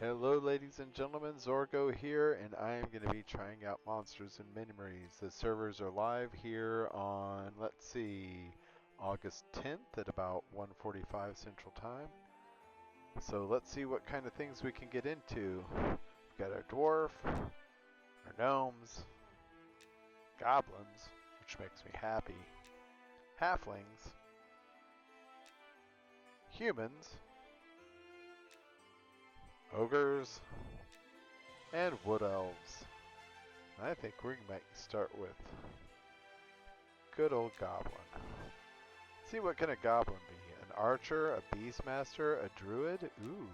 Hello ladies and gentlemen, Zorgo here, and I am going to be trying out Monsters and Memories. The servers are live here on, let's see, August 10th at about 1:45 Central Time. So let's see what kind of things we can get into. We've got our dwarf, our gnomes, goblins, which makes me happy, halflings, humans, ogres, and wood elves. I think we might start with good old goblin. See what can a goblin be? An archer, a beastmaster, a druid, ooh,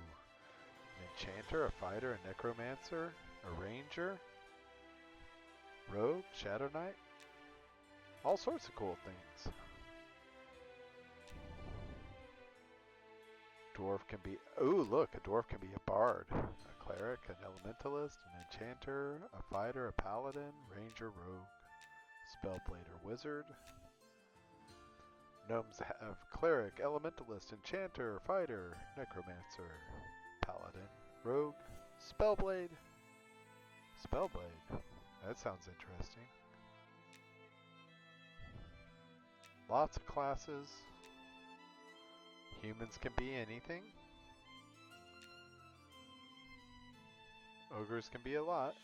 an enchanter, a fighter, a necromancer, a ranger, rogue, shadow knight, all sorts of cool things. Dwarf can be, ooh, look, a dwarf can be a bard, a cleric, an elementalist, an enchanter, a fighter, a paladin, ranger, rogue, spellblade or wizard. Gnomes have cleric, elementalist, enchanter, fighter, necromancer, paladin, rogue, spellblade. Spellblade. That sounds interesting. Lots of classes. Humans can be anything. Ogres can be a lot.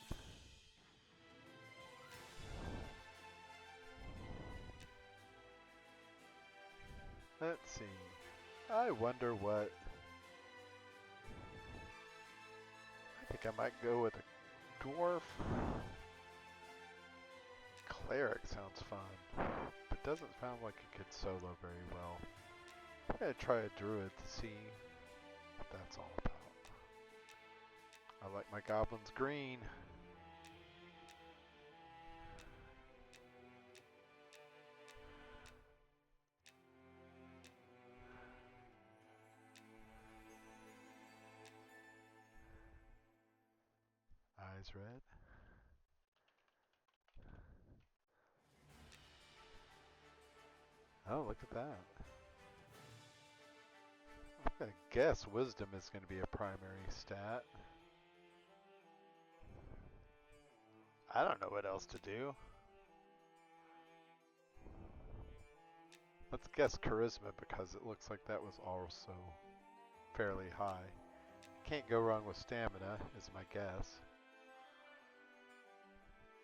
Let's see. I wonder what... I think I might go with a dwarf. Cleric sounds fun, but doesn't sound like it could solo very well. I'm gonna try a druid to see what that's all about. I like my goblins green. Eyes red. Oh, look at that. I'm gonna guess wisdom is gonna be a primary stat. I don't know what else to do. Let's guess charisma because it looks like that was also fairly high. Can't go wrong with stamina is my guess.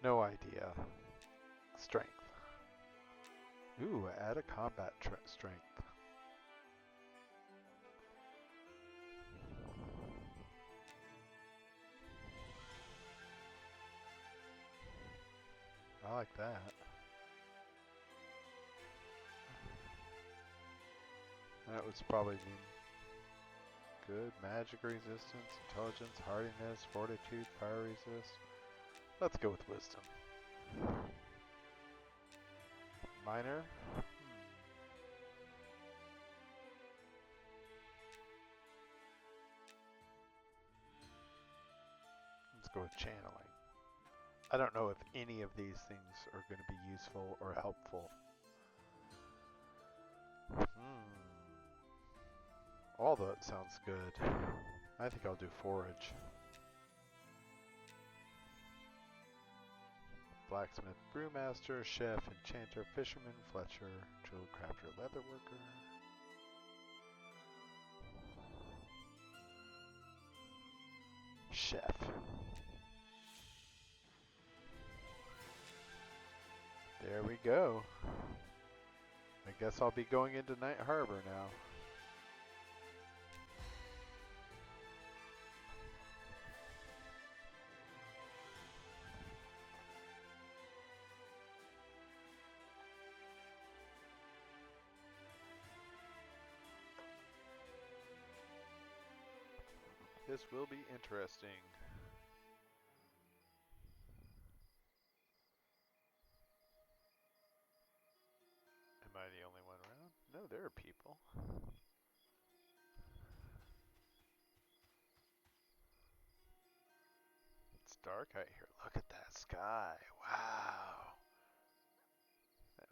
No idea. Strength. Ooh, add a combat strength. I like that. That would probably mean good magic resistance, intelligence, hardiness, fortitude, fire resist. Let's go with wisdom. Minor. Let's go with channeling. I don't know if any of these things are going to be useful or helpful. All that sounds good. I think I'll do forage. Blacksmith, brewmaster, chef, enchanter, fisherman, fletcher, jewel crafter, leatherworker. Chef. There we go. I guess I'll be going into Night Harbor now. This will be interesting. Am I the only one around? No, there are people. It's dark out here. Look at that sky. Wow.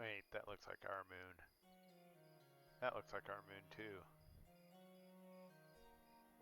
Wait, that looks like our moon. That looks like our moon too.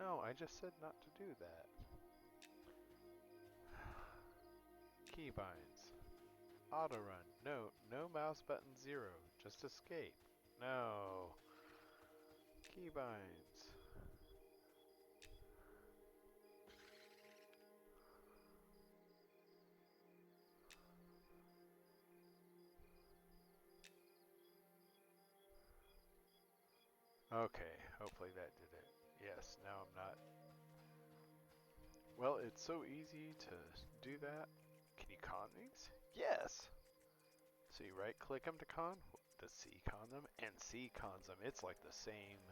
No, I just said not to do that. Keybinds. Auto run. No, no mouse button 0. Just escape. No. Keybinds. Okay, hopefully that did it. Yes, now I'm not. Well, it's so easy to do that. Can you con these? Yes! So you right click them to con, does C con them, and C cons them. It's like the same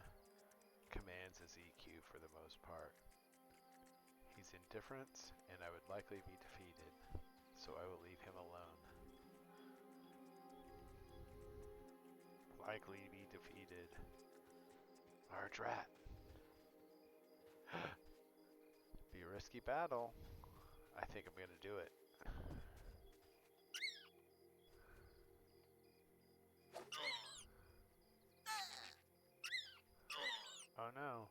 commands as EQ for the most part. He's indifference, and I would likely be defeated, so I will leave him alone. Likely to be defeated. Large rat. Be a risky battle. I think I'm gonna do it. Oh no.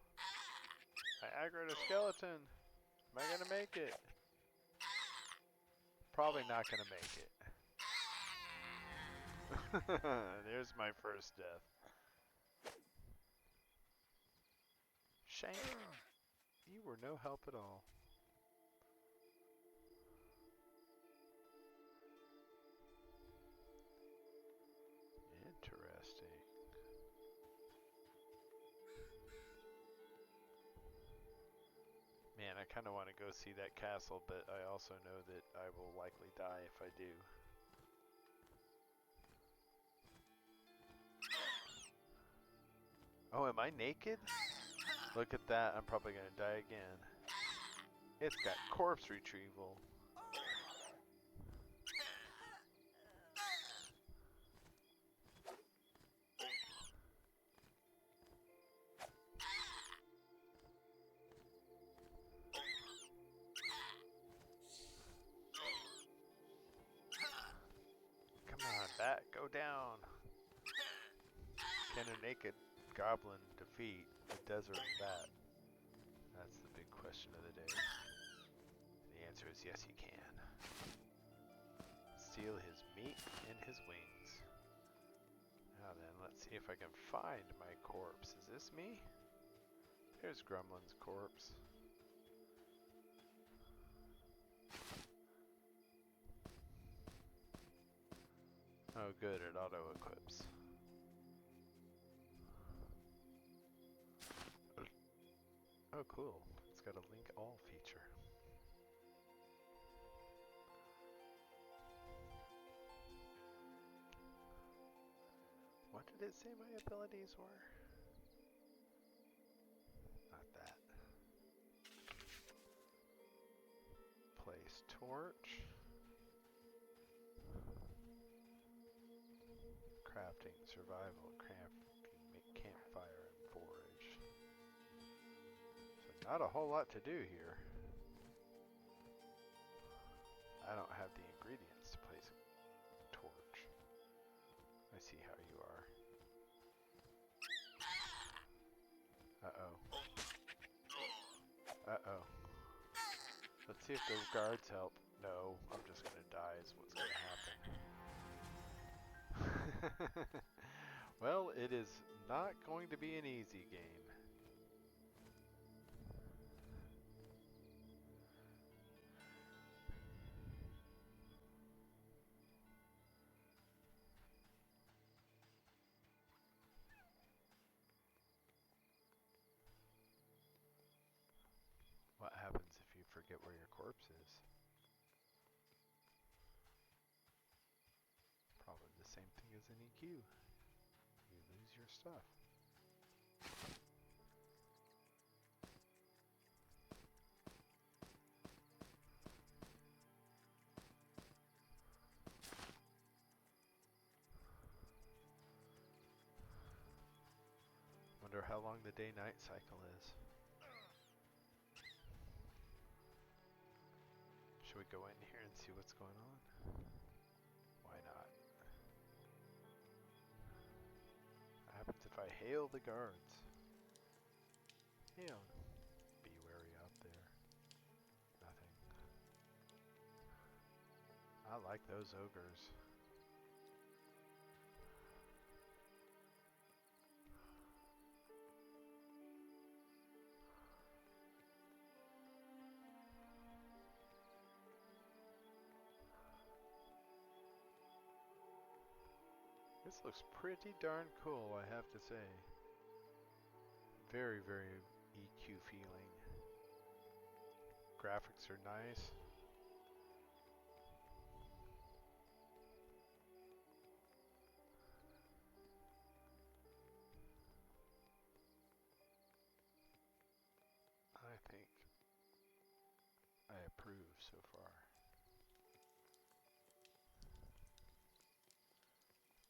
I aggroed a skeleton. Am I gonna make it? Probably not gonna make it. There's my first death. Shame. You were no help at all. Interesting. Man, I kind of want to go see that castle, but I also know that I will likely die if I do. Oh, am I naked? Look at that, I'm probably going to die again. It's got corpse retrieval. Come on, bat, go down. Can a naked goblin defeat a desert bat? That's the big question of the day. The answer is yes, he can. Steal his meat and his wings. Now then, let's see if I can find my corpse. Is this me? There's Gremlin's corpse. Oh good, it auto-equips. Oh cool, it's got a link all feature. What did it say my abilities were? Not that. Place torch. Crafting, survival, crafting, make campfire, and forage. So not a whole lot to do here. I don't have the ingredients to place a torch. I see how you are. Uh-oh. Uh-oh. Let's see if those guards help. No, I'm just gonna die is what's gonna happen. Well, it is not going to be an easy game. What happens if you forget where your corpse is? Probably the same thing as an EQ. You lose your stuff. Wonder how long the day-night cycle is. Should we go in here and see what's going on? Why not? What happens if I hail the guards? Hail. I like those ogres. This looks pretty darn cool, I have to say. Very, very EQ feeling. Graphics are nice. I think I approve so far.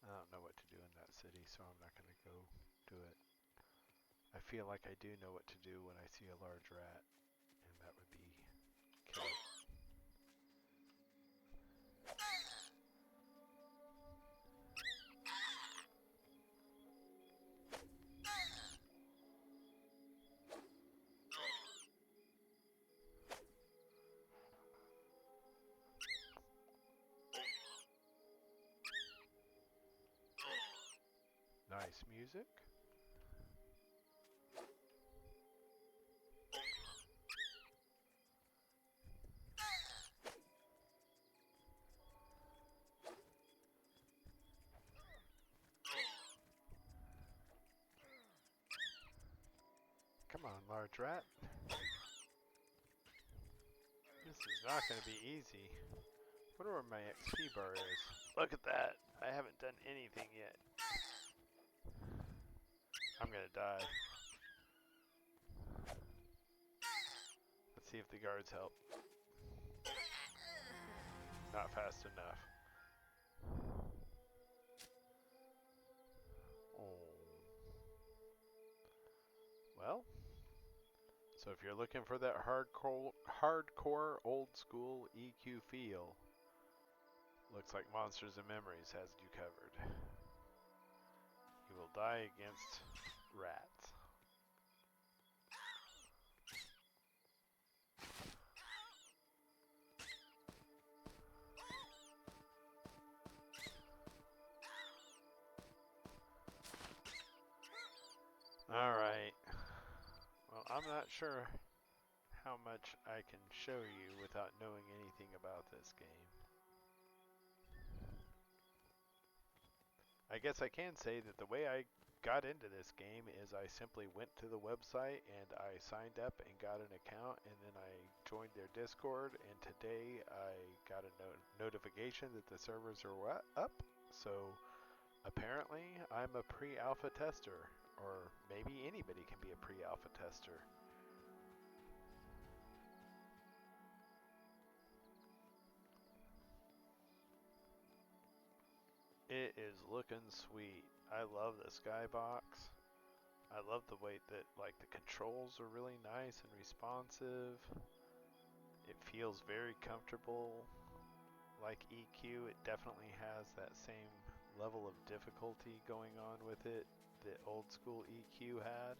I don't know what to do in that city, so I'm not going to go do it. I feel like I do know what to do when I see a large rat, and that would be kill it. Nice music. Come on, large rat. This is not going to be easy. I wonder where my XP bar is. Look at that. I haven't done anything yet. I'm going to die. Let's see if the guards help. Not fast enough. Oh. Well, so if you're looking for that hardcore old school EQ feel, looks like Monsters and Memories has you covered. You will die against rats. Alright. Well, I'm not sure how much I can show you without knowing anything about this game. I guess I can say that the way I got into this game is I simply went to the website and I signed up and got an account, and then I joined their Discord, and today I got a notification that the servers are up. So apparently I'm a pre-alpha tester, or maybe anybody can be a pre-alpha tester. It is looking sweet. I love the skybox. I love the way that the controls are really nice and responsive. It feels very comfortable. Like EQ, it definitely has that same level of difficulty going on with it that old school EQ had.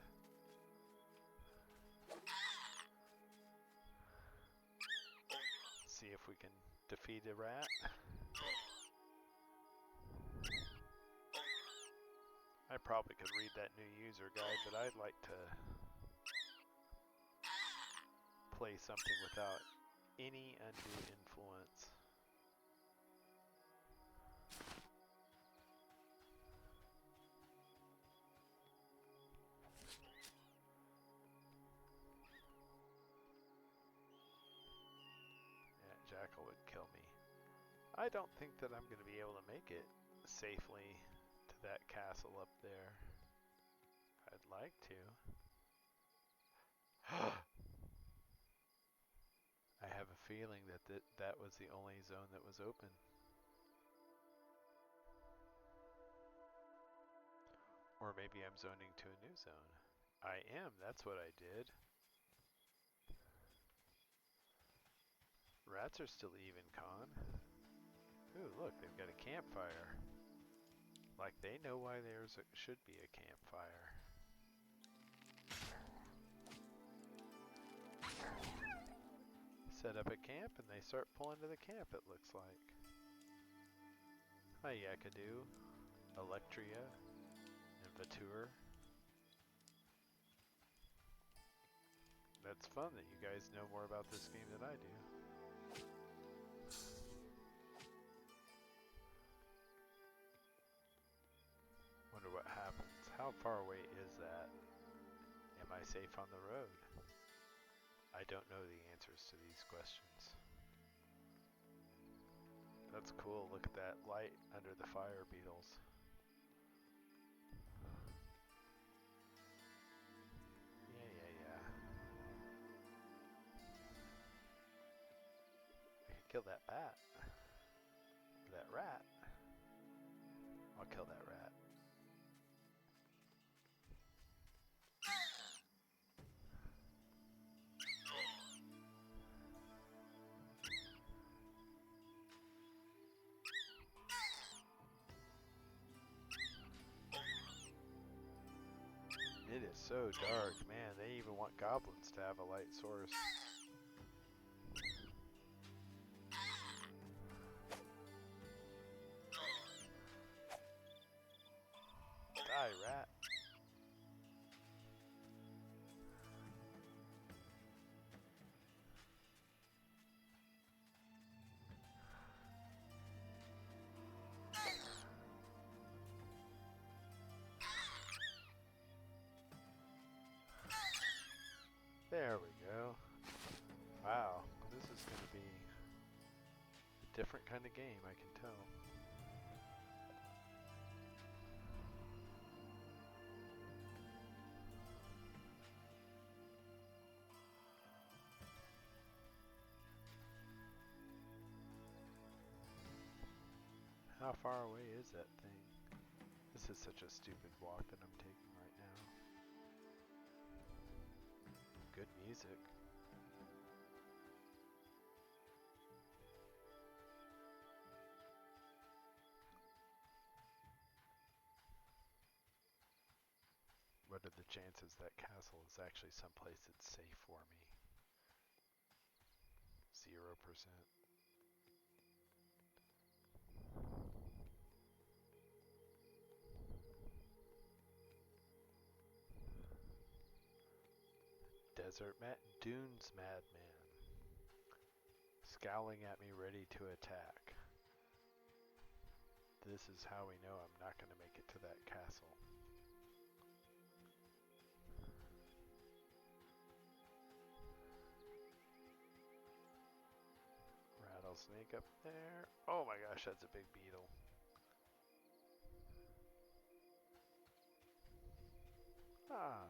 See if we can defeat a rat. I probably could read that new user guide, but I'd like to play something without any undue influence. Yeah, Jackal would kill me. I don't think that I'm going to be able to make it safely to that castle up there. I'd like to. I have a feeling that that was the only zone that was open. Or maybe I'm zoning to a new zone. I am, that's what I did. Rats are still even, Con. Ooh, look, they've got a campfire. Like they know why there should be a campfire. Set up a camp and they start pulling to the camp, it looks like. Hi Yakadu, Electria, and Vatur. That's fun that you guys know more about this game than I do. Wonder what happens. How far away is that? Am I safe on the road? I don't know the answers to these questions. That's cool. Look at that light under the fire beetles. Yeah. I could kill that bat. That rat. I'll kill that rat. It is so dark, man. They even want goblins to have a light source. Die, rat. There we go. Wow, this is going to be a different kind of game, I can tell. How far away is that thing? This is such a stupid walk that I'm taking right now. Good music. What are the chances that castle is actually someplace that's safe for me? 0%. Dunes madman. Scowling at me ready to attack. This is how we know I'm not going to make it to that castle. Rattlesnake up there. Oh my gosh, that's a big beetle. Ah,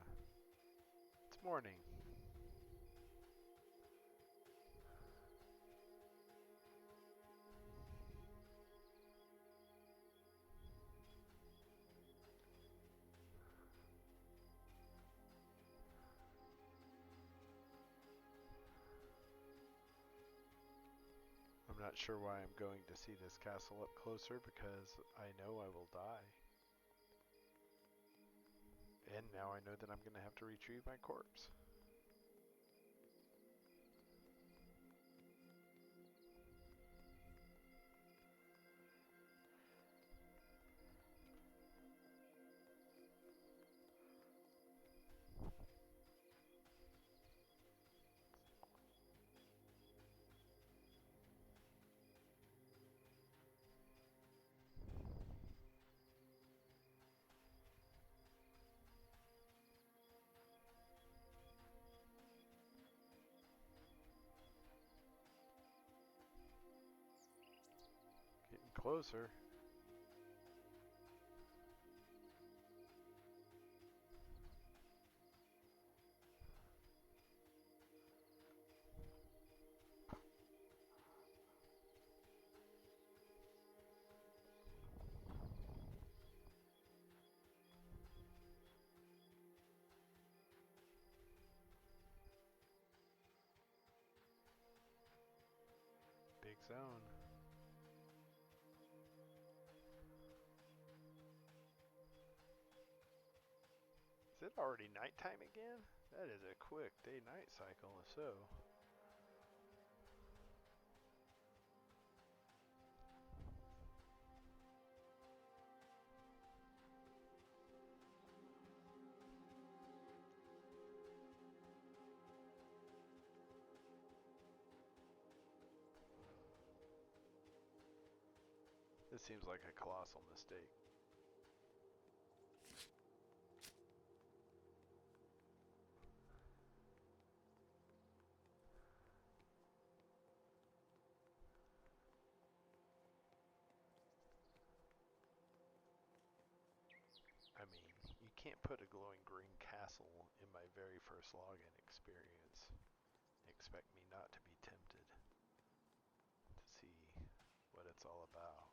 it's morning. I'm not sure why I'm going to see this castle up closer because I know I will die. And now I know that I'm going to have to retrieve my corpse. Getting closer. Big zone. Is it already nighttime again? That is a quick day-night cycle, if so. This seems like a colossal mistake. I mean, you can't put a glowing green castle in my very first login experience and expect me not to be tempted to see what it's all about.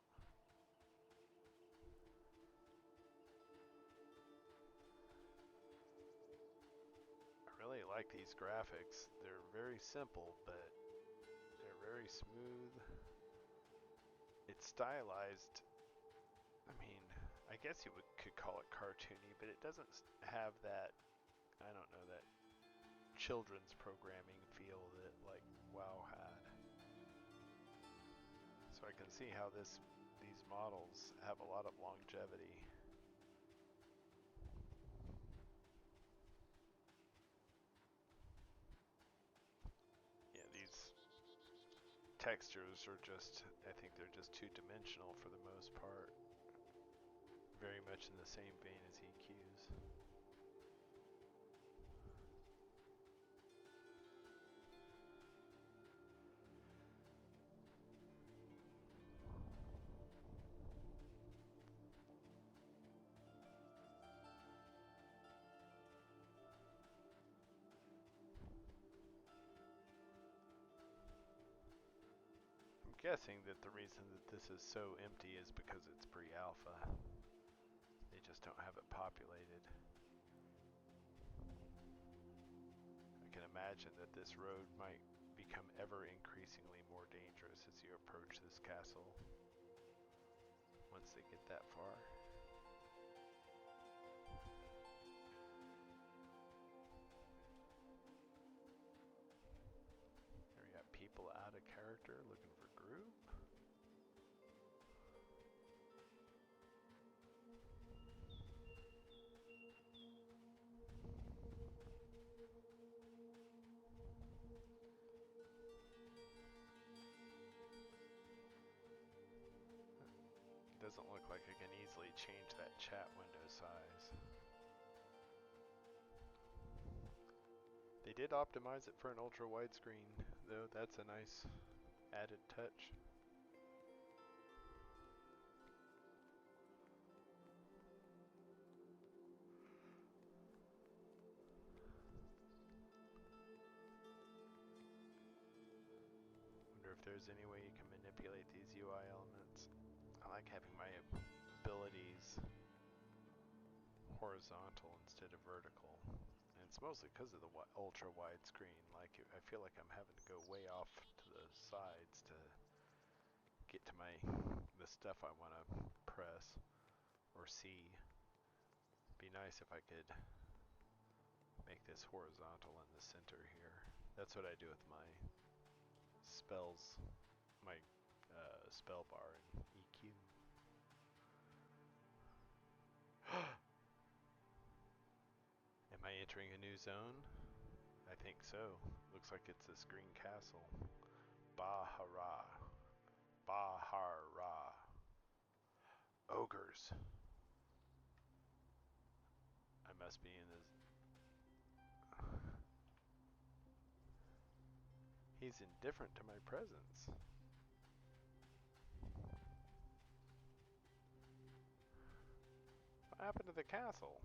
I really like these graphics. They're very simple, but they're very smooth. It's stylized. I mean, I guess you could call it cartoony, but it doesn't have that, I don't know, that children's programming feel that like WoW had. So I can see how these models have a lot of longevity. Yeah, these textures are just, I think they're just two-dimensional for the most part. Very much in the same vein as EQs. I'm guessing that the reason that this is so empty is because it's pre-alpha. They just don't have it populated. I can imagine that this road might become ever increasingly more dangerous as you approach this castle once they get that far. Here we got people out of character looking for group. Doesn't look like I can easily change that chat window size. They did optimize it for an ultra widescreen, though. That's a nice added touch. Wonder if there's any way you can manipulate these UI elements. I like having my abilities horizontal instead of vertical. And it's mostly because of the ultra wide screen. Like, I feel like I'm having to go way off to the sides to get to the stuff I want to press or see. It'd be nice if I could make this horizontal in the center here. That's what I do with my spells, my spell bar in EQ. Am I entering a new zone? I think so. Looks like it's this green castle. Bahara. Bahara. Ogres. I must be in this. He's indifferent to my presence. What happened to the castle?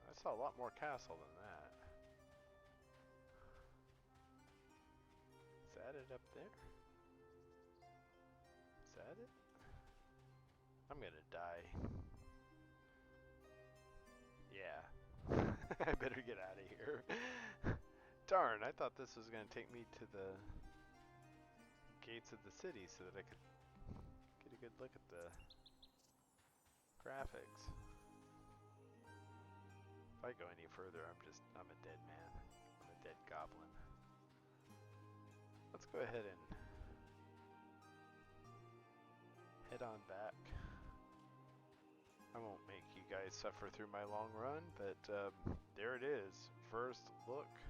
I saw a lot more castle than that. Is that it up there? Is that it? I'm gonna die. Yeah. I better get out of here. Darn, I thought this was gonna take me to the gates of the city so that I could get a good look at the graphics. If I go any further, I'm a dead man. I'm a dead goblin. Let's go ahead and head on back. I won't make you guys suffer through my long run, but there it is. First look,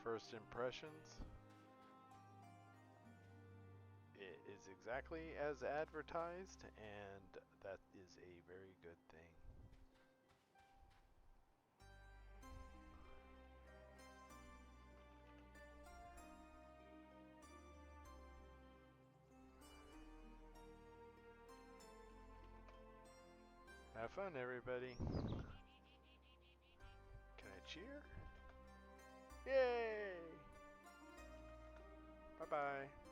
first impressions. it is exactly as advertised, and that is a very good thing. Have fun, everybody. Can I cheer? Yay! Bye-bye.